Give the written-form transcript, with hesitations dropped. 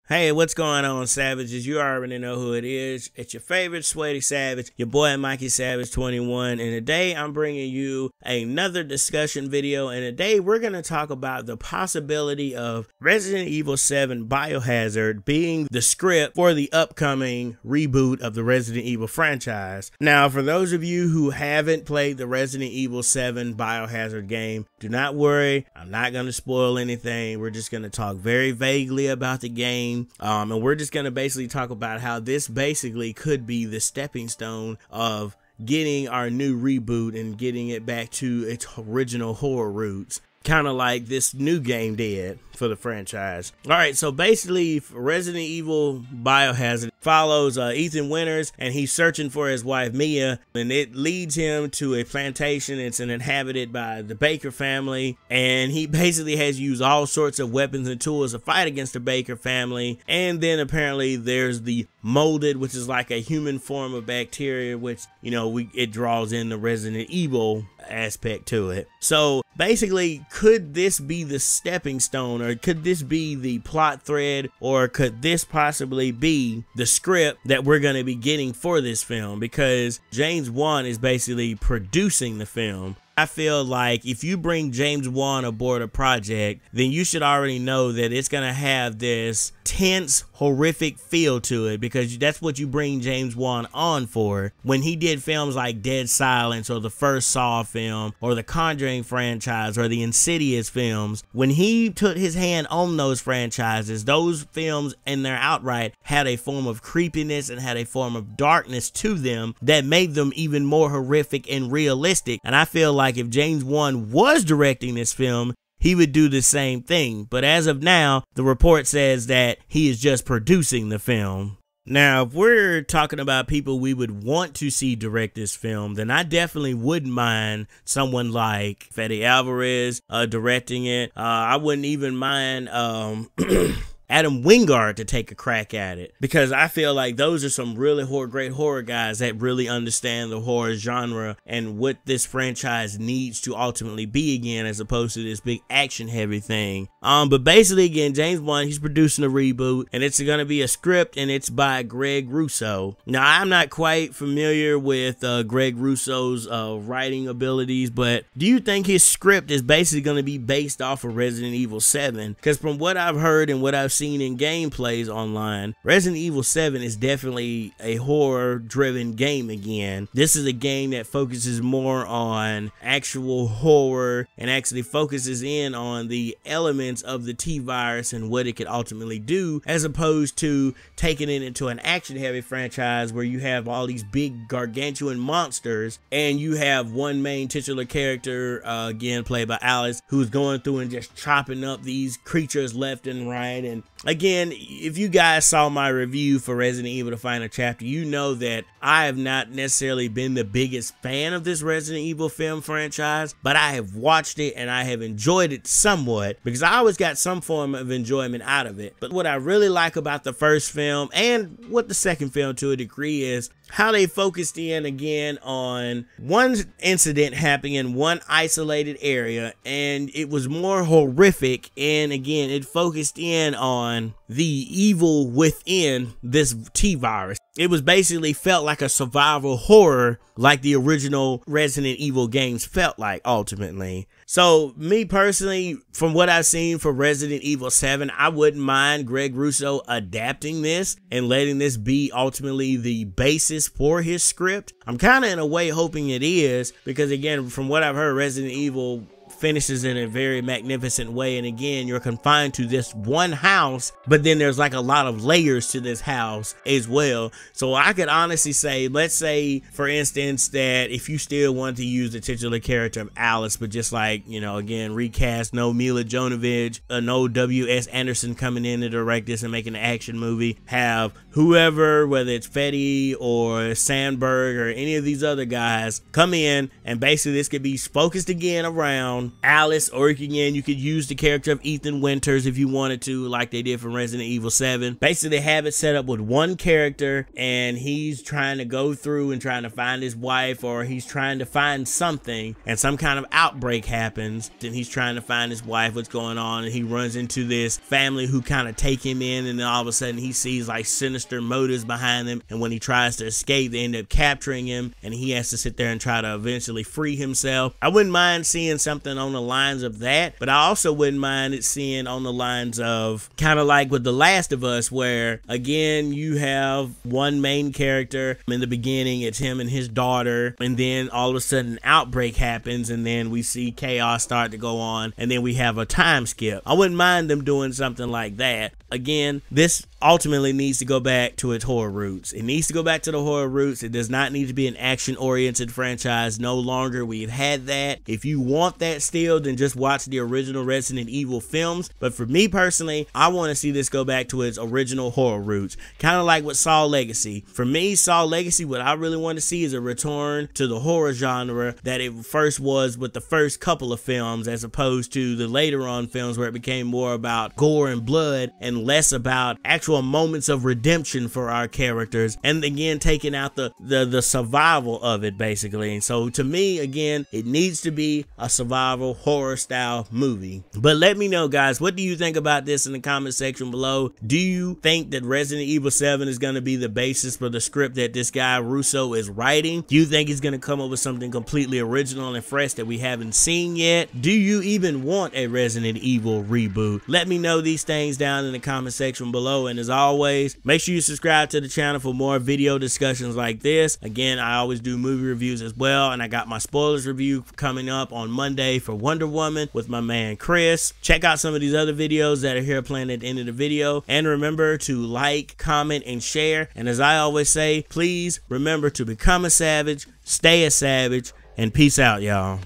Hey, what's going on, Savages? You already know who it is. It's your favorite sweaty Savage, your boy Mikey Savage 21, and today I'm bringing you another discussion video, and today we're going to talk about the possibility of Resident Evil 7 Biohazard being the script for the upcoming reboot of the Resident Evil franchise. Now, for those of you who haven't played the Resident Evil 7 Biohazard game, do not worry, I'm not going to spoil anything. We're just going to talk very vaguely about the game. And we're just going to basically talk about how this basically could be the stepping stone of getting our new reboot and getting it back to its original horror roots, kind of like this new game did for the franchise. Alright, so basically Resident Evil Biohazard follows Ethan Winters, and he's searching for his wife Mia, and it leads him to a plantation. It's inhabited by the Baker family, and he basically has used all sorts of weapons and tools to fight against the Baker family. And then apparently there's the molded, which is like a human form of bacteria, which, you know, it draws in the Resident Evil aspect to it. So basically, could this be the stepping stone, or could this be the plot thread, or could this possibly be the script that we're going to be getting for this film? Because James Wan is basically producing the film. I feel like if you bring James Wan aboard a project, then you should already know that it's going to have this tense, horrific feel to it, because that's what you bring James Wan on for. When he did films like Dead Silence, or the first Saw film, or the Conjuring franchise, or the Insidious films, when he took his hand on those franchises, those films in their outright had a form of creepiness and had a form of darkness to them that made them even more horrific and realistic. And I feel like if James Wan was directing this film, he would do the same thing. But as of now, the report says that he is just producing the film. Now, if we're talking about people we would want to see direct this film, then I definitely wouldn't mind someone like Fede Alvarez directing it. I wouldn't even mind Adam Wingard to take a crack at it, because I feel like those are some really great horror guys that really understand the horror genre and what this franchise needs to ultimately be again, as opposed to this big action heavy thing. But basically, again, James Wan, he's producing a reboot, and it's going to be a script, and it's by Greg Russo. Now, I'm not quite familiar with Greg Russo's writing abilities, but do you think his script is basically going to be based off of Resident Evil 7? Because from what I've heard and what I've seen in gameplays online, Resident Evil 7 is definitely a horror driven game again. This is a game that focuses more on actual horror and actually focuses in on the elements of the T-virus and what it could ultimately do, as opposed to taking it into an action heavy franchise where you have all these big gargantuan monsters and you have one main titular character, again played by Alice, who's going through and just chopping up these creatures left and right. And again, if you guys saw my review for Resident Evil The Final Chapter, you know that I have not necessarily been the biggest fan of this Resident Evil film franchise, but I have watched it and I have enjoyed it somewhat, because I always got some form of enjoyment out of it. But what I really like about the first film, and what the second film to a degree, is how they focused in again on one incident happening in one isolated area, and it was more horrific, and again it focused in on the evil within this T-virus. It was basically felt like a survival horror, like the original Resident Evil games felt like ultimately. So me personally, from what I've seen for Resident Evil 7, I wouldn't mind Greg Russo adapting this and letting this be ultimately the basis for his script. I'm kind of in a way hoping it is, because again, from what I've heard, Resident Evil finishes in a very magnificent way, and again, you're confined to this one house, but then there's like a lot of layers to this house as well. So I could honestly say, let's say for instance that if you still want to use the titular character of Alice, but just like, you know, again, recast, no Mila Jovovich, no W.S. Anderson coming in to direct this and making an action movie, have whoever, whether it's Fetty or Sandberg or any of these other guys, come in, and basically this could be focused again around young Alice, or you could use the character of Ethan Winters if you wanted to, like they did from Resident Evil 7. Basically, have it set up with one character, and he's trying to go through and trying to find his wife, or he's trying to find something, and some kind of outbreak happens. Then he's trying to find his wife, what's going on, and he runs into this family who kind of take him in, and then all of a sudden he sees like sinister motives behind him, and when he tries to escape, they end up capturing him, and he has to sit there and try to eventually free himself. I wouldn't mind seeing something on the lines of that, but I also wouldn't mind it seeing on the lines of kind of like with The Last of Us, where again you have one main character. In the beginning it's him and his daughter, and then all of a sudden an outbreak happens, and then we see chaos start to go on, and then we have a time skip. I wouldn't mind them doing something like that. Again, this ultimately needs to go back to its horror roots. It needs to go back to the horror roots. It does not need to be an action-oriented franchise no longer. We've had that. If you want that still, then just watch the original Resident Evil films. But for me personally, I want to see this go back to its original horror roots. Kind of like with Saw Legacy. For me, Saw Legacy, what I really want to see is a return to the horror genre that it first was with the first couple of films, as opposed to the later on films where it became more about gore and blood and less about actual moments of redemption for our characters, and again taking out the survival of it basically. And so to me, again, it needs to be a survival horror style movie. But let me know, guys, what do you think about this in the comment section below? Do you think that Resident Evil 7 is going to be the basis for the script that this guy Russo is writing? Do you think he's going to come up with something completely original and fresh that we haven't seen yet? Do you even want a Resident Evil reboot? Let me know these things down in the comment section below, and as always, make sure you subscribe to the channel for more video discussions like this. Again, I always do movie reviews as well, and I got my spoilers review coming up on Monday for Wonder Woman with my man Chris. Check out some of these other videos that are here playing at the end of the video, and remember to like, comment, and share. And as I always say, please remember to become a savage, stay a savage, and peace out, y'all.